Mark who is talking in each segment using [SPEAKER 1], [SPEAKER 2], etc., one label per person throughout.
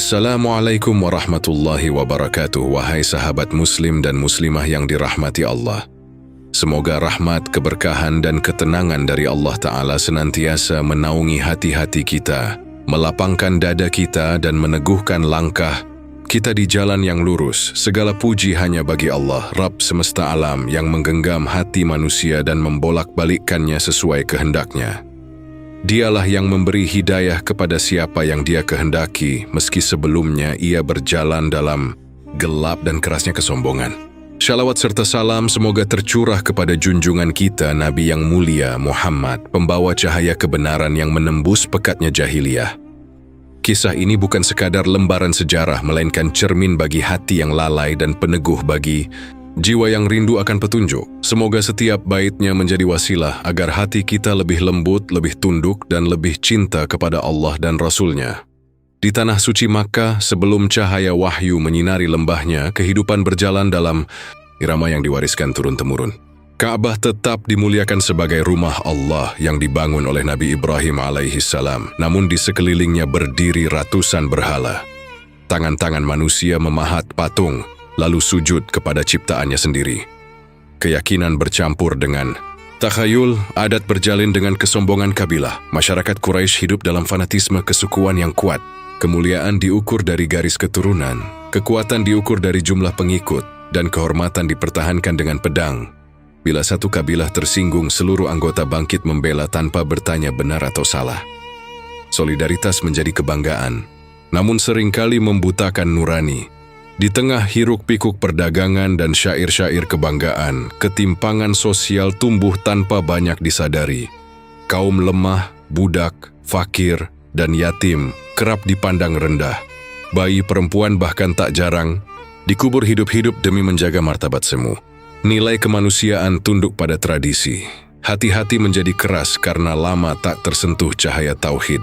[SPEAKER 1] Assalamualaikum warahmatullahi wabarakatuh. Wahai sahabat muslim dan muslimah yang dirahmati Allah. Semoga rahmat, keberkahan dan ketenangan dari Allah Ta'ala senantiasa menaungi hati-hati kita, melapangkan dada kita dan meneguhkan langkah kita di jalan yang lurus. Segala puji hanya bagi Allah, Rabb semesta alam yang menggenggam hati manusia dan membolak-balikkannya sesuai kehendaknya. Dialah yang memberi hidayah kepada siapa yang Dia kehendaki, meski sebelumnya ia berjalan dalam gelap dan kerasnya kesombongan. Shalawat serta salam semoga tercurah kepada junjungan kita Nabi yang mulia Muhammad, pembawa cahaya kebenaran yang menembus pekatnya jahiliyah. Kisah ini bukan sekadar lembaran sejarah, melainkan cermin bagi hati yang lalai dan peneguh bagi jiwa yang rindu akan petunjuk. Semoga setiap baitnya menjadi wasilah agar hati kita lebih lembut, lebih tunduk, dan lebih cinta kepada Allah dan Rasul-Nya. Di tanah suci Makkah, sebelum cahaya wahyu menyinari lembahnya, kehidupan berjalan dalam irama yang diwariskan turun-temurun. Ka'bah tetap dimuliakan sebagai rumah Allah yang dibangun oleh Nabi Ibrahim alaihissalam, namun di sekelilingnya berdiri ratusan berhala. Tangan-tangan manusia memahat patung, lalu sujud kepada ciptaannya sendiri. Keyakinan bercampur dengan takhayul, adat berjalin dengan kesombongan kabilah. Masyarakat Quraisy hidup dalam fanatisme kesukuan yang kuat. Kemuliaan diukur dari garis keturunan, kekuatan diukur dari jumlah pengikut, dan kehormatan dipertahankan dengan pedang. Bila satu kabilah tersinggung, seluruh anggota bangkit membela tanpa bertanya benar atau salah. Solidaritas menjadi kebanggaan, namun seringkali membutakan nurani. Di tengah hiruk-pikuk perdagangan dan syair-syair kebanggaan, ketimpangan sosial tumbuh tanpa banyak disadari. Kaum lemah, budak, fakir, dan yatim kerap dipandang rendah. Bayi perempuan bahkan tak jarang dikubur hidup-hidup demi menjaga martabat semu. Nilai kemanusiaan tunduk pada tradisi. Hati-hati menjadi keras karena lama tak tersentuh cahaya tauhid.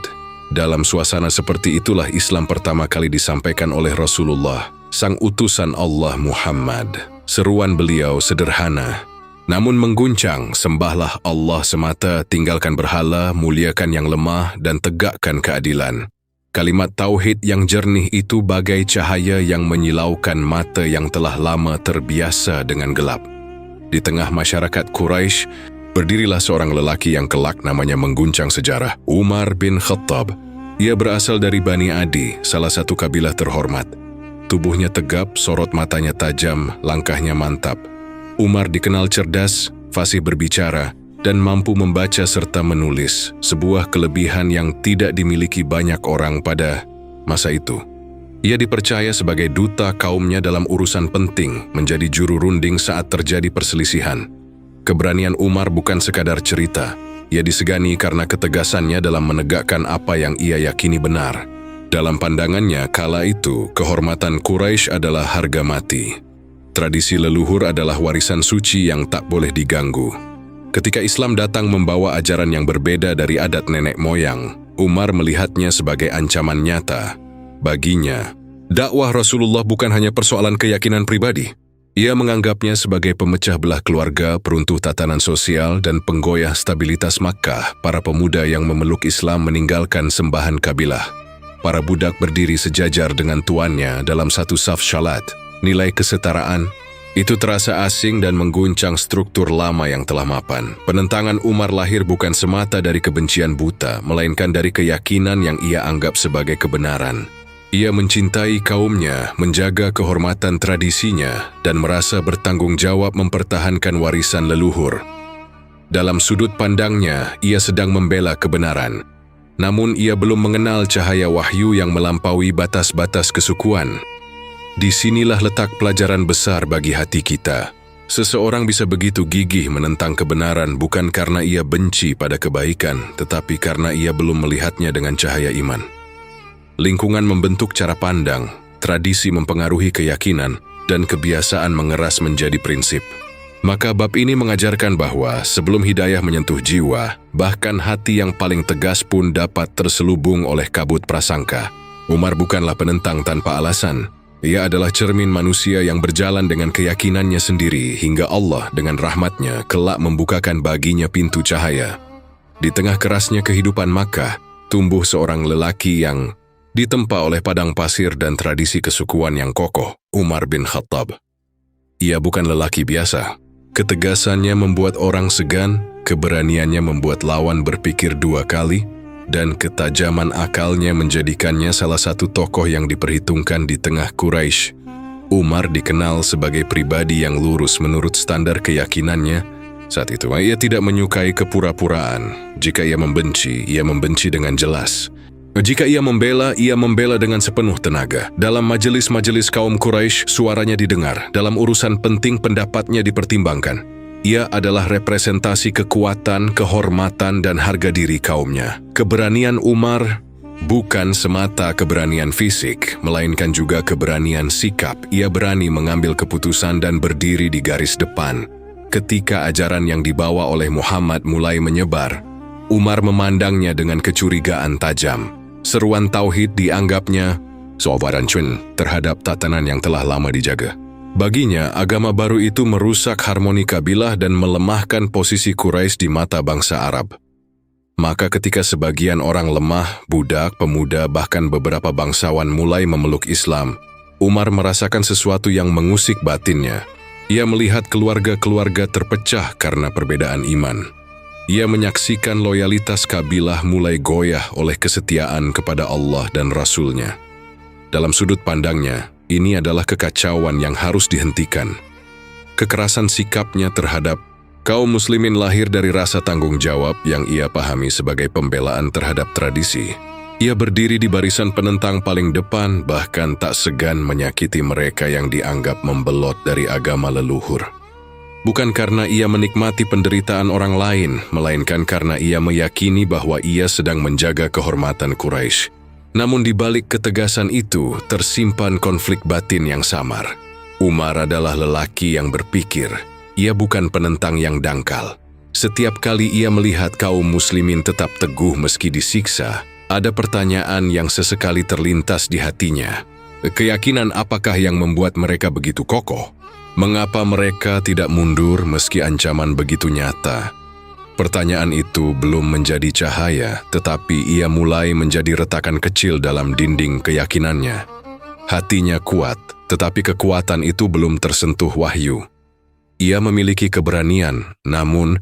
[SPEAKER 1] Dalam suasana seperti itulah Islam pertama kali disampaikan oleh Rasulullah, sang utusan Allah Muhammad. Seruan beliau sederhana, namun mengguncang: sembahlah Allah semata, tinggalkan berhala, muliakan yang lemah, dan tegakkan keadilan. Kalimat tauhid yang jernih itu bagai cahaya yang menyilaukan mata yang telah lama terbiasa dengan gelap. Di tengah masyarakat Quraisy, berdirilah seorang lelaki yang kelak namanya mengguncang sejarah, Umar bin Khattab. Ia berasal dari Bani Adi, salah satu kabilah terhormat. Tubuhnya tegap, sorot matanya tajam, langkahnya mantap. Umar dikenal cerdas, fasih berbicara, dan mampu membaca serta menulis, sebuah kelebihan yang tidak dimiliki banyak orang pada masa itu. Ia dipercaya sebagai duta kaumnya dalam urusan penting, menjadi juru runding saat terjadi perselisihan. Keberanian Umar bukan sekadar cerita, ia disegani karena ketegasannya dalam menegakkan apa yang ia yakini benar. Dalam pandangannya kala itu, kehormatan Quraisy adalah harga mati. Tradisi leluhur adalah warisan suci yang tak boleh diganggu. Ketika Islam datang membawa ajaran yang berbeda dari adat nenek moyang, Umar melihatnya sebagai ancaman nyata. Baginya, dakwah Rasulullah bukan hanya persoalan keyakinan pribadi. Ia menganggapnya sebagai pemecah belah keluarga, peruntuh tatanan sosial, dan penggoyah stabilitas Makkah. Para pemuda yang memeluk Islam meninggalkan sembahan kabilah. Para budak berdiri sejajar dengan tuannya dalam satu saf syalat. Nilai kesetaraan itu terasa asing dan mengguncang struktur lama yang telah mapan. Penentangan Umar lahir bukan semata dari kebencian buta, melainkan dari keyakinan yang ia anggap sebagai kebenaran. Ia mencintai kaumnya, menjaga kehormatan tradisinya, dan merasa bertanggung jawab mempertahankan warisan leluhur. Dalam sudut pandangnya, ia sedang membela kebenaran. Namun ia belum mengenal cahaya wahyu yang melampaui batas-batas kesukuan. Disinilah letak pelajaran besar bagi hati kita. Seseorang bisa begitu gigih menentang kebenaran bukan karena ia benci pada kebaikan, tetapi karena ia belum melihatnya dengan cahaya iman. Lingkungan membentuk cara pandang, tradisi mempengaruhi keyakinan, dan kebiasaan mengeras menjadi prinsip. Maka bab ini mengajarkan bahwa sebelum hidayah menyentuh jiwa, bahkan hati yang paling tegas pun dapat terselubung oleh kabut prasangka. Umar bukanlah penentang tanpa alasan. Ia adalah cermin manusia yang berjalan dengan keyakinannya sendiri hingga Allah dengan rahmatnya kelak membukakan baginya pintu cahaya. Di tengah kerasnya kehidupan Makkah, tumbuh seorang lelaki yang Ditempa oleh padang pasir dan tradisi kesukuan yang kokoh, Umar bin Khattab. Ia bukan lelaki biasa. Ketegasannya membuat orang segan, keberaniannya membuat lawan berpikir dua kali, dan ketajaman akalnya menjadikannya salah satu tokoh yang diperhitungkan di tengah Quraisy. Umar dikenal sebagai pribadi yang lurus menurut standar keyakinannya. Saat itu, ia tidak menyukai kepura-puraan. Jika ia membenci dengan jelas. Jika ia membela dengan sepenuh tenaga. Dalam majelis-majelis kaum Quraisy, suaranya didengar. Dalam urusan penting, pendapatnya dipertimbangkan. Ia adalah representasi kekuatan, kehormatan, dan harga diri kaumnya. Keberanian Umar bukan semata keberanian fisik, melainkan juga keberanian sikap. Ia berani mengambil keputusan dan berdiri di garis depan. Ketika ajaran yang dibawa oleh Muhammad mulai menyebar, Umar memandangnya dengan kecurigaan tajam. Seruan tauhid dianggapnya sobaranchun terhadap tatanan yang telah lama dijaga. Baginya, agama baru itu merusak harmoni kabilah dan melemahkan posisi Quraisy di mata bangsa Arab. Maka ketika sebagian orang lemah, budak, pemuda, bahkan beberapa bangsawan mulai memeluk Islam, Umar merasakan sesuatu yang mengusik batinnya. Ia melihat keluarga-keluarga terpecah karena perbedaan iman. Ia menyaksikan loyalitas kabilah mulai goyah oleh kesetiaan kepada Allah dan Rasul-Nya. Dalam sudut pandangnya, ini adalah kekacauan yang harus dihentikan. Kekerasan sikapnya terhadap kaum muslimin lahir dari rasa tanggung jawab yang ia pahami sebagai pembelaan terhadap tradisi. Ia berdiri di barisan penentang paling depan, bahkan tak segan menyakiti mereka yang dianggap membelot dari agama leluhur. Bukan karena ia menikmati penderitaan orang lain, melainkan karena ia meyakini bahwa ia sedang menjaga kehormatan Quraisy. Namun di balik ketegasan itu, tersimpan konflik batin yang samar. Umar adalah lelaki yang berpikir. Ia bukan penentang yang dangkal. Setiap kali ia melihat kaum muslimin tetap teguh meski disiksa, ada pertanyaan yang sesekali terlintas di hatinya. Keyakinan apakah yang membuat mereka begitu kokoh? Mengapa mereka tidak mundur meski ancaman begitu nyata? Pertanyaan itu belum menjadi cahaya, tetapi ia mulai menjadi retakan kecil dalam dinding keyakinannya. Hatinya kuat, tetapi kekuatan itu belum tersentuh wahyu. Ia memiliki keberanian, namun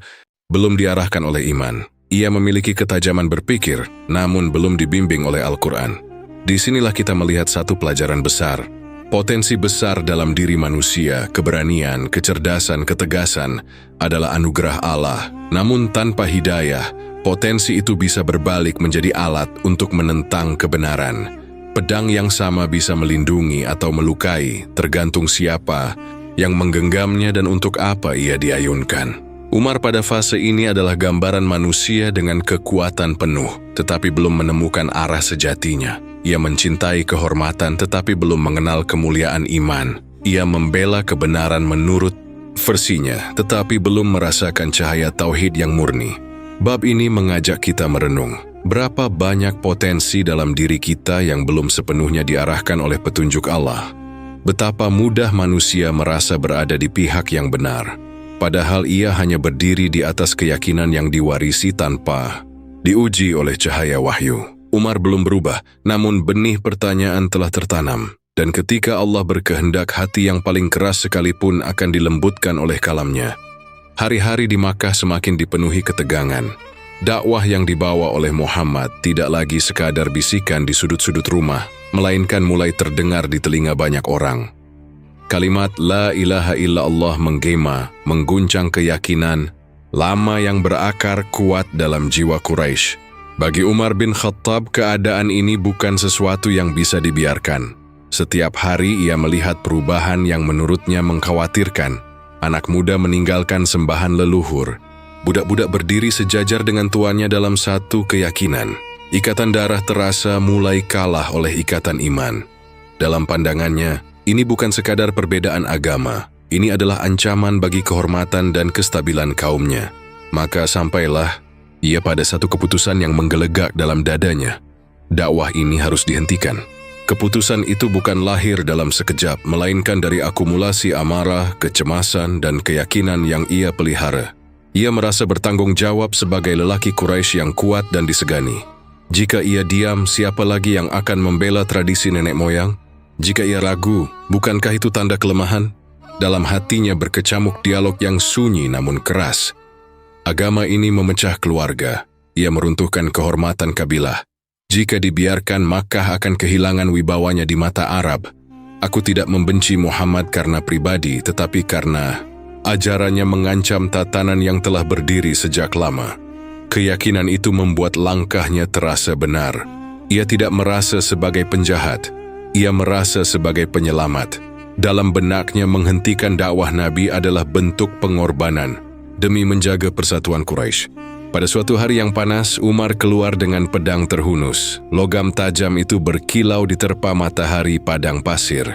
[SPEAKER 1] belum diarahkan oleh iman. Ia memiliki ketajaman berpikir, namun belum dibimbing oleh Al-Quran. Disinilah kita melihat satu pelajaran besar. Potensi besar dalam diri manusia, keberanian, kecerdasan, ketegasan adalah anugerah Allah. Namun tanpa hidayah, potensi itu bisa berbalik menjadi alat untuk menentang kebenaran. Pedang yang sama bisa melindungi atau melukai, tergantung siapa yang menggenggamnya dan untuk apa ia diayunkan. Umar pada fase ini adalah gambaran manusia dengan kekuatan penuh, tetapi belum menemukan arah sejatinya. Ia mencintai kehormatan tetapi belum mengenal kemuliaan iman. Ia membela kebenaran menurut versinya, tetapi belum merasakan cahaya tauhid yang murni. Bab ini mengajak kita merenung. Berapa banyak potensi dalam diri kita yang belum sepenuhnya diarahkan oleh petunjuk Allah. Betapa mudah manusia merasa berada di pihak yang benar. Padahal ia hanya berdiri di atas keyakinan yang diwarisi tanpa diuji oleh cahaya wahyu. Umar belum berubah, namun benih pertanyaan telah tertanam. Dan ketika Allah berkehendak, hati yang paling keras sekalipun akan dilembutkan oleh kalamnya. Hari-hari di Makkah semakin dipenuhi ketegangan. Dakwah yang dibawa oleh Muhammad tidak lagi sekadar bisikan di sudut-sudut rumah, melainkan mulai terdengar di telinga banyak orang. Kalimat La ilaha illallah menggema, mengguncang keyakinan lama yang berakar kuat dalam jiwa Quraisy. Bagi Umar bin Khattab, keadaan ini bukan sesuatu yang bisa dibiarkan. Setiap hari ia melihat perubahan yang menurutnya mengkhawatirkan. Anak muda meninggalkan sembahan leluhur. Budak-budak berdiri sejajar dengan tuannya dalam satu keyakinan. Ikatan darah terasa mulai kalah oleh ikatan iman. Dalam pandangannya, ini bukan sekadar perbedaan agama. Ini adalah ancaman bagi kehormatan dan kestabilan kaumnya. Maka sampailah ia pada satu keputusan yang menggelegak dalam dadanya. Dakwah ini harus dihentikan. Keputusan itu bukan lahir dalam sekejap, melainkan dari akumulasi amarah, kecemasan, dan keyakinan yang ia pelihara. Ia merasa bertanggung jawab sebagai lelaki Quraisy yang kuat dan disegani. Jika ia diam, siapa lagi yang akan membela tradisi nenek moyang? Jika ia ragu, bukankah itu tanda kelemahan? Dalam hatinya berkecamuk dialog yang sunyi namun keras. Agama ini memecah keluarga. Ia meruntuhkan kehormatan kabilah. Jika dibiarkan, Makkah akan kehilangan wibawanya di mata Arab. Aku tidak membenci Muhammad karena pribadi, tetapi karena ajarannya mengancam tatanan yang telah berdiri sejak lama. Keyakinan itu membuat langkahnya terasa benar. Ia tidak merasa sebagai penjahat. Ia merasa sebagai penyelamat. Dalam benaknya, menghentikan dakwah Nabi adalah bentuk pengorbanan demi menjaga persatuan Quraisy. Pada suatu hari yang panas, Umar keluar dengan pedang terhunus. Logam tajam itu berkilau diterpa matahari padang pasir.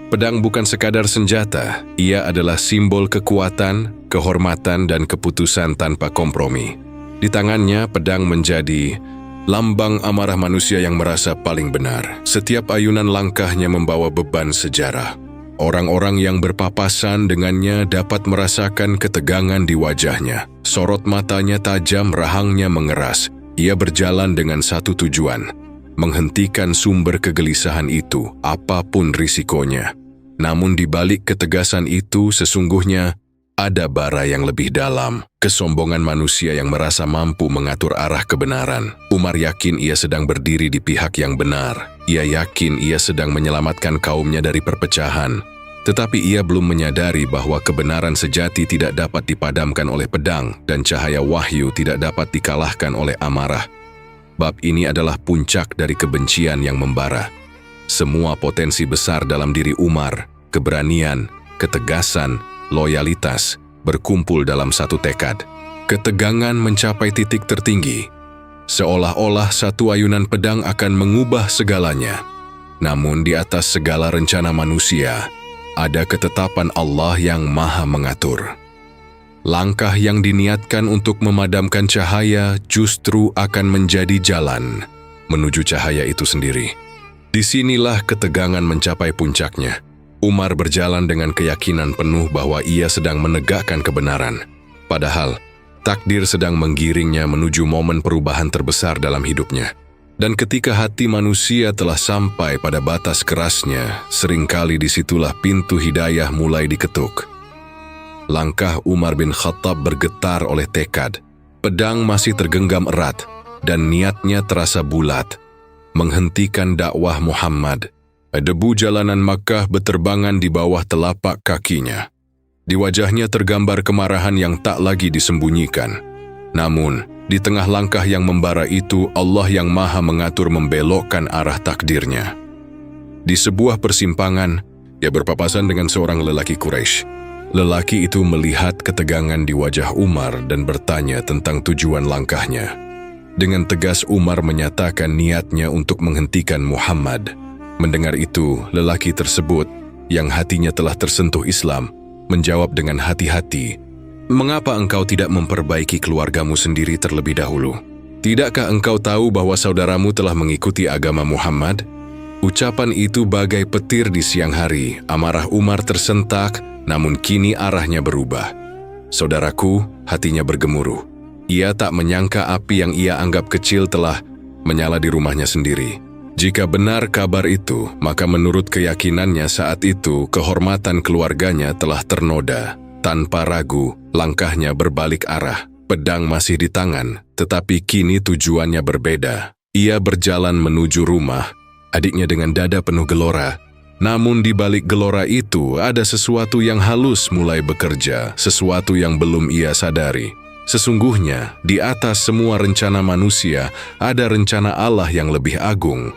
[SPEAKER 1] Pedang bukan sekadar senjata, ia adalah simbol kekuatan, kehormatan, dan keputusan tanpa kompromi. Di tangannya, pedang menjadi lambang amarah manusia yang merasa paling benar. Setiap ayunan langkahnya membawa beban sejarah. Orang-orang yang berpapasan dengannya dapat merasakan ketegangan di wajahnya. Sorot matanya tajam, rahangnya mengeras. Ia berjalan dengan satu tujuan, menghentikan sumber kegelisahan itu, apapun risikonya. Namun di balik ketegasan itu, sesungguhnya ada bara yang lebih dalam, kesombongan manusia yang merasa mampu mengatur arah kebenaran. Umar yakin ia sedang berdiri di pihak yang benar. Ia yakin ia sedang menyelamatkan kaumnya dari perpecahan. Tetapi ia belum menyadari bahwa kebenaran sejati tidak dapat dipadamkan oleh pedang dan cahaya wahyu tidak dapat dikalahkan oleh amarah. Bab ini adalah puncak dari kebencian yang membara. Semua potensi besar dalam diri Umar, keberanian, ketegasan, loyalitas, berkumpul dalam satu tekad. Ketegangan mencapai titik tertinggi. Seolah-olah satu ayunan pedang akan mengubah segalanya. Namun di atas segala rencana manusia, ada ketetapan Allah yang maha mengatur. Langkah yang diniatkan untuk memadamkan cahaya justru akan menjadi jalan menuju cahaya itu sendiri. Disinilah ketegangan mencapai puncaknya. Umar berjalan dengan keyakinan penuh bahwa ia sedang menegakkan kebenaran. Padahal, takdir sedang menggiringnya menuju momen perubahan terbesar dalam hidupnya. Dan ketika hati manusia telah sampai pada batas kerasnya, seringkali disitulah pintu hidayah mulai diketuk. Langkah Umar bin Khattab bergetar oleh tekad. Pedang masih tergenggam erat, dan niatnya terasa bulat. Menghentikan dakwah Muhammad. Debu jalanan Makkah beterbangan di bawah telapak kakinya. Di wajahnya tergambar kemarahan yang tak lagi disembunyikan. Namun, di tengah langkah yang membara itu, Allah yang maha mengatur membelokkan arah takdirnya. Di sebuah persimpangan, ia berpapasan dengan seorang lelaki Quraisy. Lelaki itu melihat ketegangan di wajah Umar dan bertanya tentang tujuan langkahnya. Dengan tegas Umar menyatakan niatnya untuk menghentikan Muhammad. Mendengar itu, lelaki tersebut, yang hatinya telah tersentuh Islam, menjawab dengan hati-hati, "Mengapa engkau tidak memperbaiki keluargamu sendiri terlebih dahulu? Tidakkah engkau tahu bahwa saudaramu telah mengikuti agama Muhammad?" Ucapan itu bagai petir di siang hari. Amarah Umar tersentak, namun kini arahnya berubah. Saudaraku, hatinya bergemuruh. Ia tak menyangka api yang ia anggap kecil telah menyala di rumahnya sendiri. Jika benar kabar itu, maka menurut keyakinannya saat itu, kehormatan keluarganya telah ternoda. Tanpa ragu, langkahnya berbalik arah. Pedang masih di tangan, tetapi kini tujuannya berbeda. Ia berjalan menuju rumah, adiknya dengan dada penuh gelora. Namun di balik gelora itu, ada sesuatu yang halus mulai bekerja, sesuatu yang belum ia sadari. Sesungguhnya, di atas semua rencana manusia, ada rencana Allah yang lebih agung.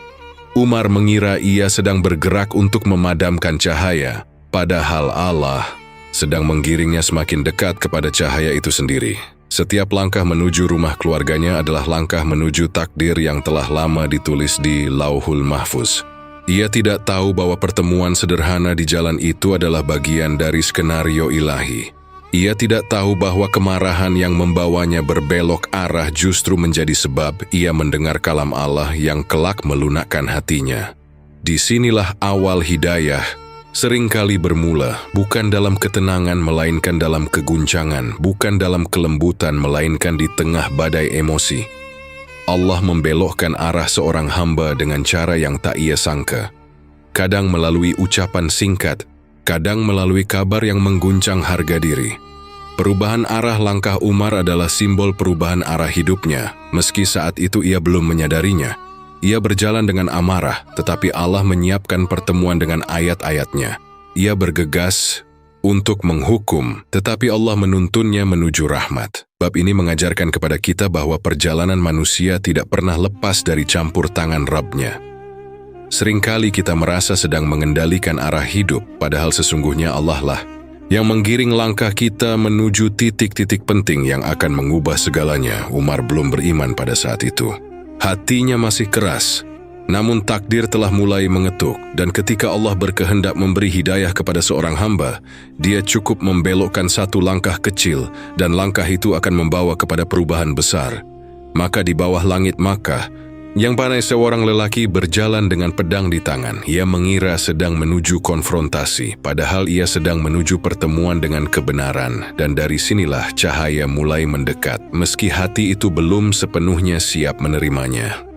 [SPEAKER 1] Umar mengira ia sedang bergerak untuk memadamkan cahaya, padahal Allah sedang menggiringnya semakin dekat kepada cahaya itu sendiri. Setiap langkah menuju rumah keluarganya adalah langkah menuju takdir yang telah lama ditulis di Lauhul Mahfuz. Ia tidak tahu bahwa pertemuan sederhana di jalan itu adalah bagian dari skenario ilahi. Ia tidak tahu bahwa kemarahan yang membawanya berbelok arah justru menjadi sebab ia mendengar kalam Allah yang kelak melunakkan hatinya. Disinilah awal hidayah seringkali bermula, bukan dalam ketenangan melainkan dalam keguncangan, bukan dalam kelembutan melainkan di tengah badai emosi. Allah membelokkan arah seorang hamba dengan cara yang tak ia sangka. Kadang melalui ucapan singkat, kadang melalui kabar yang mengguncang harga diri. Perubahan arah langkah Umar adalah simbol perubahan arah hidupnya, meski saat itu ia belum menyadarinya. Ia berjalan dengan amarah, tetapi Allah menyiapkan pertemuan dengan ayat-ayatnya. Ia bergegas untuk menghukum, tetapi Allah menuntunnya menuju rahmat. Bab ini mengajarkan kepada kita bahwa perjalanan manusia tidak pernah lepas dari campur tangan Rabb-Nya. Seringkali kita merasa sedang mengendalikan arah hidup, padahal sesungguhnya Allah lah yang menggiring langkah kita menuju titik-titik penting yang akan mengubah segalanya. Umar belum beriman pada saat itu. Hatinya masih keras, namun takdir telah mulai mengetuk, dan ketika Allah berkehendak memberi hidayah kepada seorang hamba, Dia cukup membelokkan satu langkah kecil, dan langkah itu akan membawa kepada perubahan besar. Maka di bawah langit Makkah, yang pandai seorang lelaki berjalan dengan pedang di tangan. Ia mengira sedang menuju konfrontasi, padahal ia sedang menuju pertemuan dengan kebenaran, dan dari sinilah cahaya mulai mendekat, meski hati itu belum sepenuhnya siap menerimanya.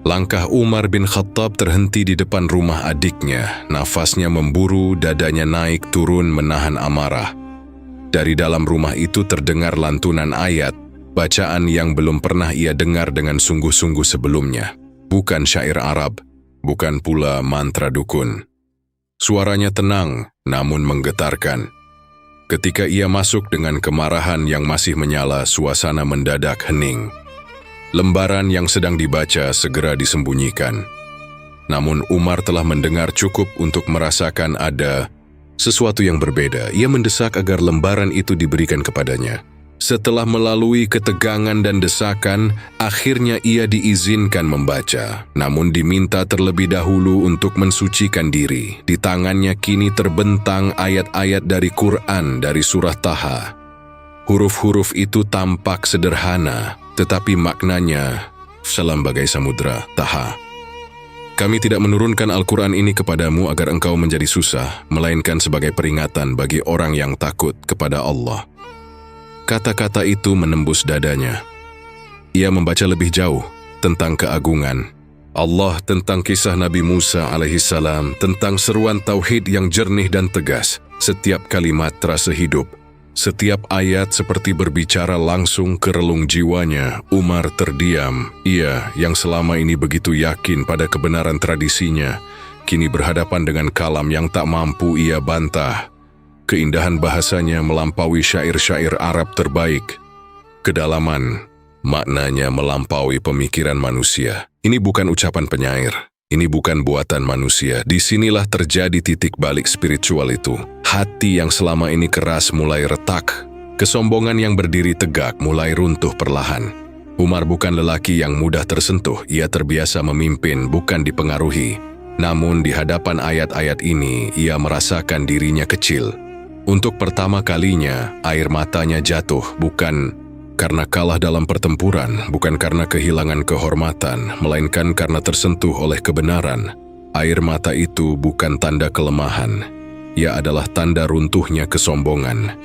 [SPEAKER 1] Langkah Umar bin Khattab terhenti di depan rumah adiknya. Nafasnya memburu, dadanya naik turun menahan amarah. Dari dalam rumah itu terdengar lantunan ayat, bacaan yang belum pernah ia dengar dengan sungguh-sungguh sebelumnya. Bukan syair Arab, bukan pula mantra dukun. Suaranya tenang, namun menggetarkan. Ketika ia masuk dengan kemarahan yang masih menyala, suasana mendadak hening. Lembaran yang sedang dibaca segera disembunyikan. Namun Umar telah mendengar cukup untuk merasakan ada sesuatu yang berbeda. Ia mendesak agar lembaran itu diberikan kepadanya. Setelah melalui ketegangan dan desakan, akhirnya ia diizinkan membaca. Namun diminta terlebih dahulu untuk mensucikan diri. Di tangannya kini terbentang ayat-ayat dari Quran dari surah Taha. Huruf-huruf itu tampak sederhana, tetapi maknanya salam bagai samudra. Taha. Kami tidak menurunkan Al-Quran ini kepadamu agar engkau menjadi susah, melainkan sebagai peringatan bagi orang yang takut kepada Allah. Kata-kata itu menembus dadanya. Ia membaca lebih jauh tentang keagungan Allah, tentang kisah Nabi Musa alaihissalam, tentang seruan tauhid yang jernih dan tegas. Setiap kalimat terasa hidup. Setiap ayat seperti berbicara langsung ke relung jiwanya. Umar terdiam. Ia yang selama ini begitu yakin pada kebenaran tradisinya, kini berhadapan dengan kalam yang tak mampu ia bantah. Keindahan bahasanya melampaui syair-syair Arab terbaik. Kedalaman maknanya melampaui pemikiran manusia. Ini bukan ucapan penyair. Ini bukan buatan manusia. Disinilah terjadi titik balik spiritual itu. Hati yang selama ini keras mulai retak. Kesombongan yang berdiri tegak mulai runtuh perlahan. Umar bukan lelaki yang mudah tersentuh. Ia terbiasa memimpin, bukan dipengaruhi. Namun di hadapan ayat-ayat ini, ia merasakan dirinya kecil. Untuk pertama kalinya, air matanya jatuh, bukan karena kalah dalam pertempuran, bukan karena kehilangan kehormatan, melainkan karena tersentuh oleh kebenaran. Air mata itu bukan tanda kelemahan. Ia adalah tanda runtuhnya kesombongan.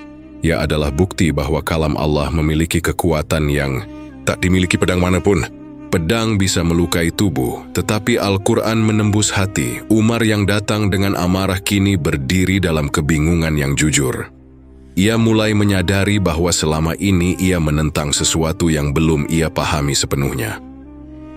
[SPEAKER 1] Ia adalah bukti bahwa kalam Allah memiliki kekuatan yang tak dimiliki pedang manapun. Pedang bisa melukai tubuh, tetapi Al-Quran menembus hati. Umar yang datang dengan amarah kini berdiri dalam kebingungan yang jujur. Ia mulai menyadari bahwa selama ini ia menentang sesuatu yang belum ia pahami sepenuhnya.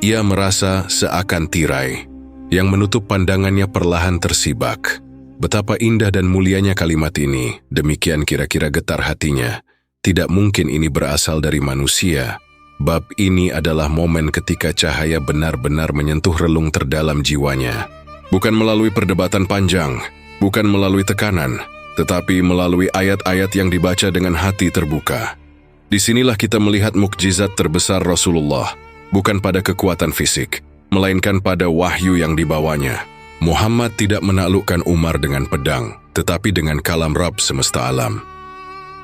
[SPEAKER 1] Ia merasa seakan tirai, yang menutup pandangannya perlahan tersibak. Betapa indah dan mulianya kalimat ini, demikian kira-kira getar hatinya. Tidak mungkin ini berasal dari manusia. Bab ini adalah momen ketika cahaya benar-benar menyentuh relung terdalam jiwanya. Bukan melalui perdebatan panjang, bukan melalui tekanan, tetapi melalui ayat-ayat yang dibaca dengan hati terbuka. Disinilah kita melihat mukjizat terbesar Rasulullah, bukan pada kekuatan fisik, melainkan pada wahyu yang dibawanya. Muhammad tidak menaklukkan Umar dengan pedang, tetapi dengan kalam Rabb semesta alam.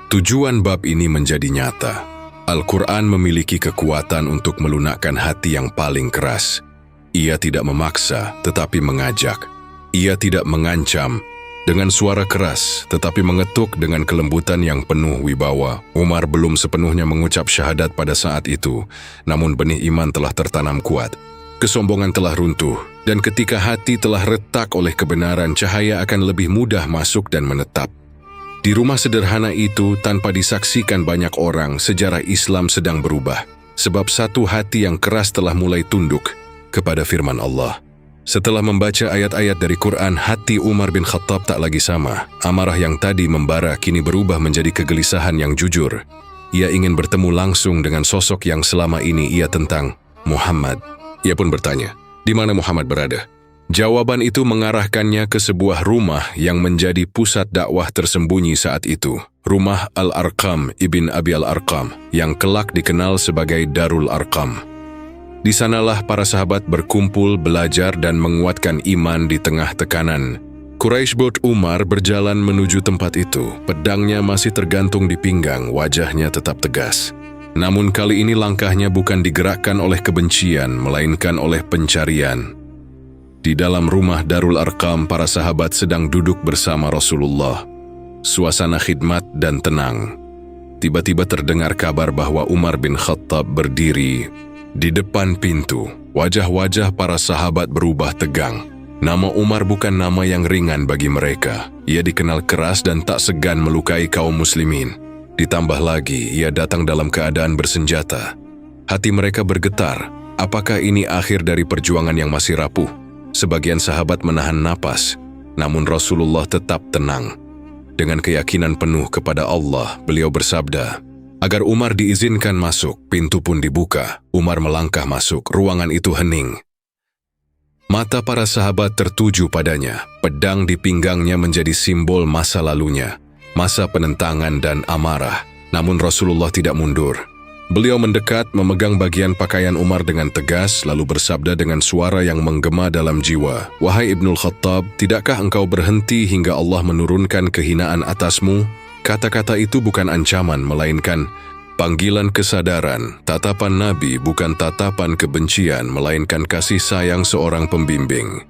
[SPEAKER 1] Tujuan bab ini menjadi nyata. Al-Quran memiliki kekuatan untuk melunakkan hati yang paling keras. Ia tidak memaksa, tetapi mengajak. Ia tidak mengancam, Dengan suara keras, tetapi mengetuk dengan kelembutan yang penuh wibawa, Umar belum sepenuhnya mengucap syahadat pada saat itu, namun benih iman telah tertanam kuat. Kesombongan telah runtuh, dan ketika hati telah retak oleh kebenaran, cahaya akan lebih mudah masuk dan menetap. Di rumah sederhana itu, tanpa disaksikan banyak orang, sejarah Islam sedang berubah, sebab satu hati yang keras telah mulai tunduk kepada firman Allah. Setelah membaca ayat-ayat dari Quran, hati Umar bin Khattab tak lagi sama. Amarah yang tadi membara kini berubah menjadi kegelisahan yang jujur. Ia ingin bertemu langsung dengan sosok yang selama ini ia tentang, Muhammad. Ia pun bertanya, di mana Muhammad berada? Jawaban itu mengarahkannya ke sebuah rumah yang menjadi pusat dakwah tersembunyi saat itu. Rumah Al-Arqam ibn Abi Al-Arqam, yang kelak dikenal sebagai Darul Arqam. Di sanalah para sahabat berkumpul, belajar dan menguatkan iman di tengah tekanan. Quraisy bot Umar berjalan menuju tempat itu. Pedangnya masih tergantung di pinggang, wajahnya tetap tegas. Namun kali ini langkahnya bukan digerakkan oleh kebencian, melainkan oleh pencarian. Di dalam rumah Darul Arqam, para sahabat sedang duduk bersama Rasulullah. Suasana khidmat dan tenang. Tiba-tiba terdengar kabar bahwa Umar bin Khattab berdiri di depan pintu. Wajah-wajah para sahabat berubah tegang. Nama Umar bukan nama yang ringan bagi mereka. Ia dikenal keras dan tak segan melukai kaum muslimin. Ditambah lagi, ia datang dalam keadaan bersenjata. Hati mereka bergetar. Apakah ini akhir dari perjuangan yang masih rapuh? Sebagian sahabat menahan napas, namun Rasulullah tetap tenang. Dengan keyakinan penuh kepada Allah, beliau bersabda, agar Umar diizinkan masuk. Pintu pun dibuka. Umar melangkah masuk. Ruangan itu hening. Mata para sahabat tertuju padanya. Pedang di pinggangnya menjadi simbol masa lalunya, masa penentangan dan amarah. Namun Rasulullah tidak mundur. Beliau mendekat, memegang bagian pakaian Umar dengan tegas, lalu bersabda dengan suara yang menggema dalam jiwa, "Wahai Ibnul Khattab, tidakkah engkau berhenti hingga Allah menurunkan kehinaan atasmu?" Kata-kata itu bukan ancaman, melainkan panggilan kesadaran. Tatapan Nabi bukan tatapan kebencian, melainkan kasih sayang seorang pembimbing.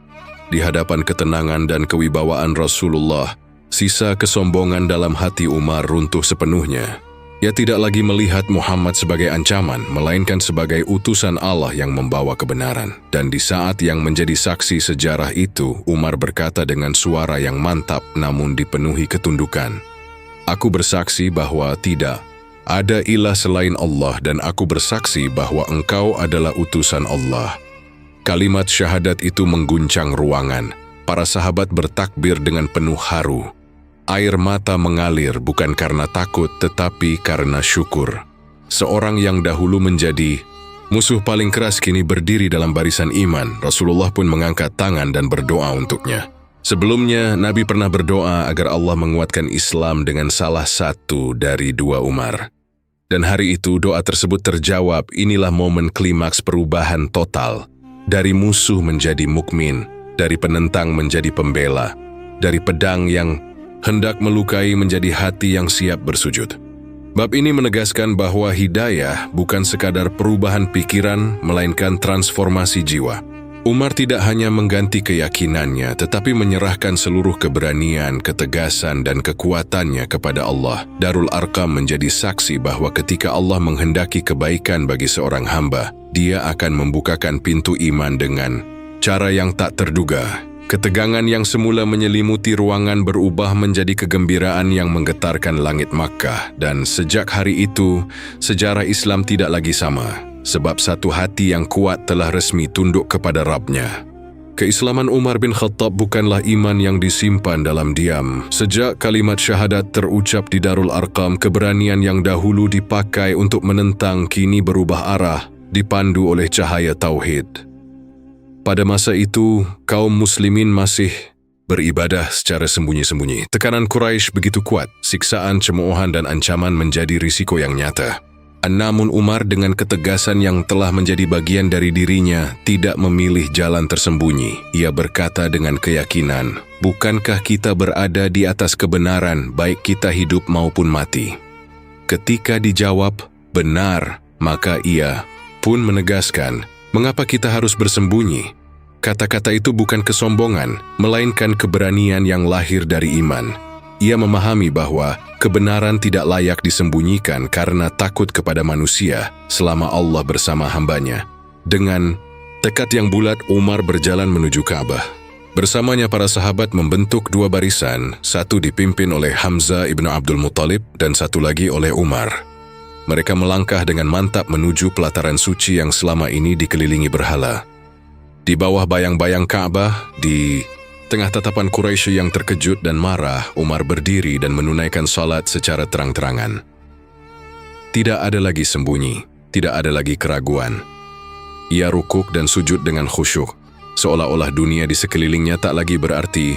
[SPEAKER 1] Di hadapan ketenangan dan kewibawaan Rasulullah, sisa kesombongan dalam hati Umar runtuh sepenuhnya. Ia tidak lagi melihat Muhammad sebagai ancaman, melainkan sebagai utusan Allah yang membawa kebenaran. Dan di saat yang menjadi saksi sejarah itu, Umar berkata dengan suara yang mantap namun dipenuhi ketundukan, "Aku bersaksi bahwa tidak ada ilah selain Allah dan aku bersaksi bahwa engkau adalah utusan Allah." Kalimat syahadat itu mengguncang ruangan. Para sahabat bertakbir dengan penuh haru. Air mata mengalir bukan karena takut tetapi karena syukur. Seorang yang dahulu menjadi musuh paling keras kini berdiri dalam barisan iman. Rasulullah pun mengangkat tangan dan berdoa untuknya. Sebelumnya, Nabi pernah berdoa agar Allah menguatkan Islam dengan salah satu dari dua Umar. Dan hari itu doa tersebut terjawab. Inilah momen klimaks perubahan total. Dari musuh menjadi mukmin, dari penentang menjadi pembela, dari pedang yang hendak melukai menjadi hati yang siap bersujud. Bab ini menegaskan bahwa hidayah bukan sekadar perubahan pikiran, melainkan transformasi jiwa. Umar tidak hanya mengganti keyakinannya, tetapi menyerahkan seluruh keberanian, ketegasan, dan kekuatannya kepada Allah. Darul Arqam menjadi saksi bahwa ketika Allah menghendaki kebaikan bagi seorang hamba, Dia akan membukakan pintu iman dengan cara yang tak terduga. Ketegangan yang semula menyelimuti ruangan berubah menjadi kegembiraan yang menggetarkan langit Makkah. Dan sejak hari itu, sejarah Islam tidak lagi sama. Sebab satu hati yang kuat telah resmi tunduk kepada Rabb-Nya. Keislaman Umar bin Khattab bukanlah iman yang disimpan dalam diam. Sejak kalimat syahadat terucap di Darul Arqam, keberanian yang dahulu dipakai untuk menentang kini berubah arah, dipandu oleh cahaya tauhid. Pada masa itu, kaum muslimin masih beribadah secara sembunyi-sembunyi. Tekanan Quraisy begitu kuat, siksaan, cemoohan, dan ancaman menjadi risiko yang nyata. Namun Umar dengan ketegasan yang telah menjadi bagian dari dirinya tidak memilih jalan tersembunyi. Ia berkata dengan keyakinan, "Bukankah kita berada di atas kebenaran, baik kita hidup maupun mati?" Ketika dijawab, "Benar," maka ia pun menegaskan, "Mengapa kita harus bersembunyi? Kata-kata itu bukan kesombongan, melainkan keberanian yang lahir dari iman. Ia memahami bahwa kebenaran tidak layak disembunyikan karena takut kepada manusia selama Allah bersama hambanya. Dengan tekad yang bulat, Umar berjalan menuju Ka'bah. Bersamanya para sahabat membentuk dua barisan, satu dipimpin oleh Hamzah ibnu Abdul Muttalib dan satu lagi oleh Umar. Mereka melangkah dengan mantap menuju pelataran suci yang selama ini dikelilingi berhala. Di bawah bayang-bayang Ka'bah, di tengah tatapan Quraisy yang terkejut dan marah, Umar berdiri dan menunaikan salat secara terang-terangan. Tidak ada lagi sembunyi, tidak ada lagi keraguan. Ia rukuk dan sujud dengan khusyuk, seolah-olah dunia di sekelilingnya tak lagi berarti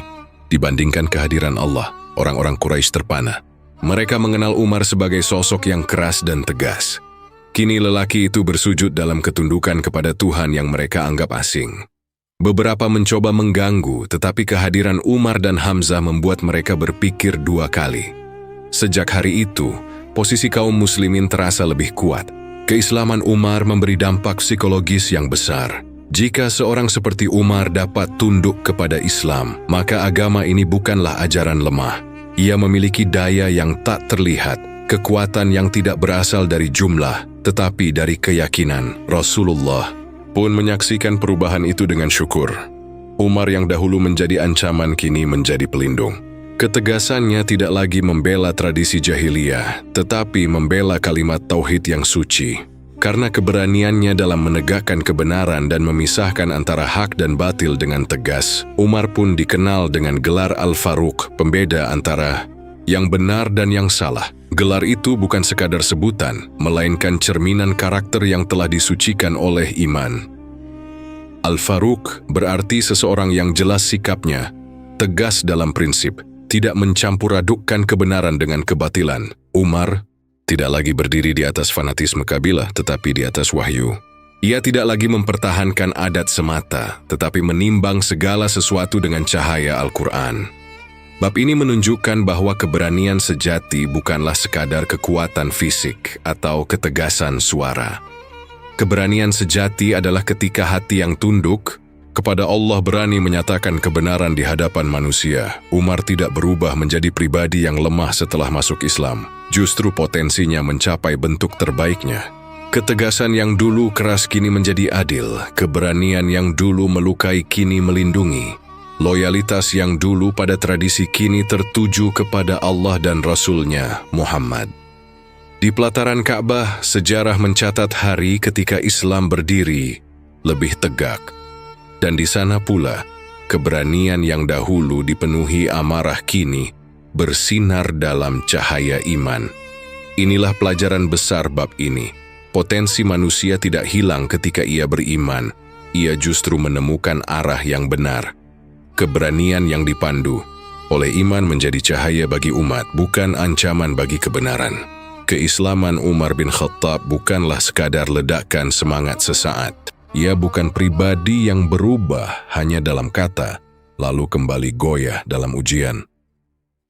[SPEAKER 1] dibandingkan kehadiran Allah. Orang-orang Quraisy terpana. Mereka mengenal Umar sebagai sosok yang keras dan tegas. Kini lelaki itu bersujud dalam ketundukan kepada Tuhan yang mereka anggap asing. Beberapa mencoba mengganggu, tetapi kehadiran Umar dan Hamzah membuat mereka berpikir dua kali. Sejak hari itu, posisi kaum muslimin terasa lebih kuat. Keislaman Umar memberi dampak psikologis yang besar. Jika seorang seperti Umar dapat tunduk kepada Islam, maka agama ini bukanlah ajaran lemah. Ia memiliki daya yang tak terlihat, kekuatan yang tidak berasal dari jumlah, tetapi dari keyakinan. Rasulullah pun menyaksikan perubahan itu dengan syukur. Umar yang dahulu menjadi ancaman kini menjadi pelindung. Ketegasannya tidak lagi membela tradisi jahiliyah, tetapi membela kalimat tauhid yang suci. Karena keberaniannya dalam menegakkan kebenaran dan memisahkan antara hak dan batil dengan tegas, Umar pun dikenal dengan gelar Al-Faruq, pembeda antara yang benar dan yang salah. Gelar itu bukan sekadar sebutan, melainkan cerminan karakter yang telah disucikan oleh iman. Al-Faruq berarti seseorang yang jelas sikapnya, tegas dalam prinsip, tidak mencampur adukkan kebenaran dengan kebatilan. Umar tidak lagi berdiri di atas fanatisme kabilah, tetapi di atas wahyu. Ia tidak lagi mempertahankan adat semata, tetapi menimbang segala sesuatu dengan cahaya Al-Quran. Bab ini menunjukkan bahwa keberanian sejati bukanlah sekadar kekuatan fisik atau ketegasan suara. Keberanian sejati adalah ketika hati yang tunduk kepada Allah berani menyatakan kebenaran di hadapan manusia. Umar tidak berubah menjadi pribadi yang lemah setelah masuk Islam. Justru potensinya mencapai bentuk terbaiknya. Ketegasan yang dulu keras kini menjadi adil. Keberanian yang dulu melukai kini melindungi. Loyalitas yang dulu pada tradisi kini tertuju kepada Allah dan Rasul-Nya, Muhammad. Di pelataran Ka'bah, sejarah mencatat hari ketika Islam berdiri lebih tegak. Dan di sana pula, keberanian yang dahulu dipenuhi amarah kini bersinar dalam cahaya iman. Inilah pelajaran besar bab ini. Potensi manusia tidak hilang ketika ia beriman. Ia justru menemukan arah yang benar. Keberanian yang dipandu oleh iman menjadi cahaya bagi umat, bukan ancaman bagi kebenaran. Keislaman Umar bin Khattab bukanlah sekadar ledakan semangat sesaat. Ia bukan pribadi yang berubah hanya dalam kata, lalu kembali goyah dalam ujian.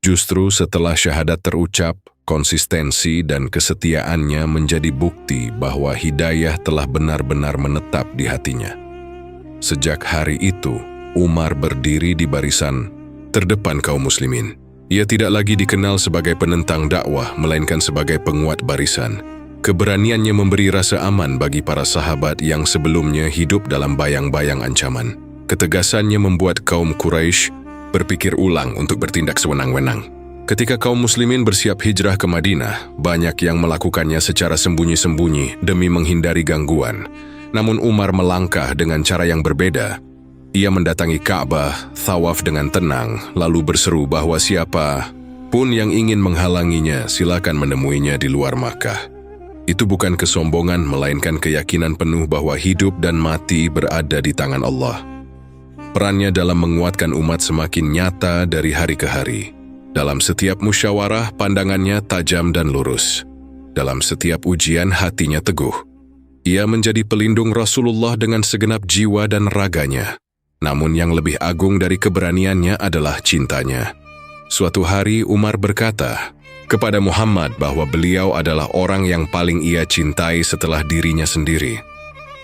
[SPEAKER 1] Justru setelah syahadat terucap, konsistensi dan kesetiaannya menjadi bukti bahwa hidayah telah benar-benar menetap di hatinya. Sejak hari itu, Umar berdiri di barisan terdepan kaum muslimin. Ia tidak lagi dikenal sebagai penentang dakwah, melainkan sebagai penguat barisan. Keberaniannya memberi rasa aman bagi para sahabat yang sebelumnya hidup dalam bayang-bayang ancaman. Ketegasannya membuat kaum Quraisy berpikir ulang untuk bertindak sewenang-wenang. Ketika kaum muslimin bersiap hijrah ke Madinah, banyak yang melakukannya secara sembunyi-sembunyi demi menghindari gangguan. Namun Umar melangkah dengan cara yang berbeda. Ia mendatangi Ka'bah, thawaf dengan tenang, lalu berseru bahwa siapa pun yang ingin menghalanginya, silakan menemuinya di luar Makkah. Itu bukan kesombongan, melainkan keyakinan penuh bahwa hidup dan mati berada di tangan Allah. Perannya dalam menguatkan umat semakin nyata dari hari ke hari. Dalam setiap musyawarah, pandangannya tajam dan lurus. Dalam setiap ujian, hatinya teguh. Ia menjadi pelindung Rasulullah dengan segenap jiwa dan raganya. Namun yang lebih agung dari keberaniannya adalah cintanya. Suatu hari Umar berkata kepada Muhammad bahwa beliau adalah orang yang paling ia cintai setelah dirinya sendiri.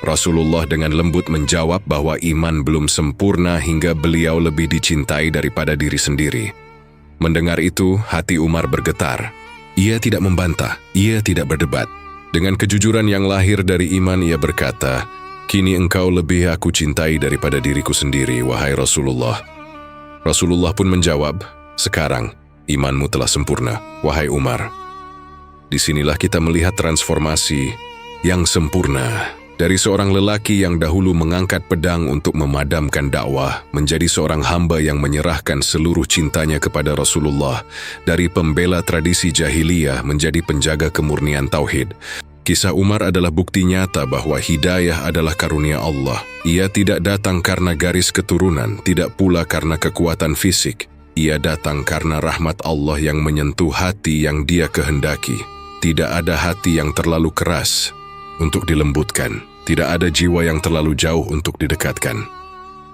[SPEAKER 1] Rasulullah dengan lembut menjawab bahwa iman belum sempurna hingga beliau lebih dicintai daripada diri sendiri. Mendengar itu, hati Umar bergetar. Ia tidak membantah, ia tidak berdebat. Dengan kejujuran yang lahir dari iman, ia berkata, "Kini engkau lebih aku cintai daripada diriku sendiri, wahai Rasulullah." Rasulullah pun menjawab, "Sekarang, imanmu telah sempurna, wahai Umar." Disinilah kita melihat transformasi yang sempurna. Dari seorang lelaki yang dahulu mengangkat pedang untuk memadamkan dakwah, menjadi seorang hamba yang menyerahkan seluruh cintanya kepada Rasulullah. Dari pembela tradisi jahiliyah menjadi penjaga kemurnian tauhid. Kisah Umar adalah bukti nyata bahwa hidayah adalah karunia Allah. Ia tidak datang karena garis keturunan, tidak pula karena kekuatan fisik. Ia datang karena rahmat Allah yang menyentuh hati yang Dia kehendaki. Tidak ada hati yang terlalu keras untuk dilembutkan. Tidak ada jiwa yang terlalu jauh untuk didekatkan.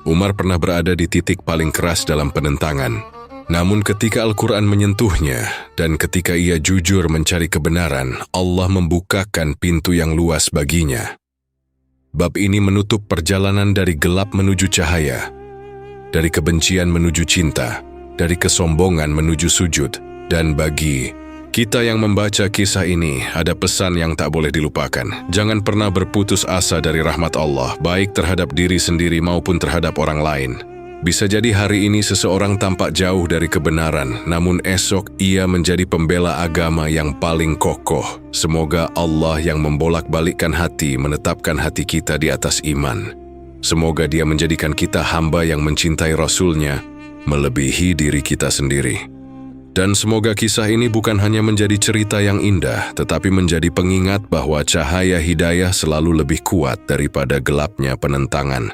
[SPEAKER 1] Umar pernah berada di titik paling keras dalam penentangan. Namun ketika Al-Quran menyentuhnya dan ketika ia jujur mencari kebenaran, Allah membukakan pintu yang luas baginya. Bab ini menutup perjalanan dari gelap menuju cahaya, dari kebencian menuju cinta, dari kesombongan menuju sujud. Dan bagi kita yang membaca kisah ini, ada pesan yang tak boleh dilupakan. Jangan pernah berputus asa dari rahmat Allah, baik terhadap diri sendiri maupun terhadap orang lain. Bisa jadi hari ini seseorang tampak jauh dari kebenaran, namun esok ia menjadi pembela agama yang paling kokoh. Semoga Allah yang membolak-balikkan hati menetapkan hati kita di atas iman. Semoga Dia menjadikan kita hamba yang mencintai Rasul-Nya melebihi diri kita sendiri. Dan semoga kisah ini bukan hanya menjadi cerita yang indah, tetapi menjadi pengingat bahwa cahaya hidayah selalu lebih kuat daripada gelapnya penentangan.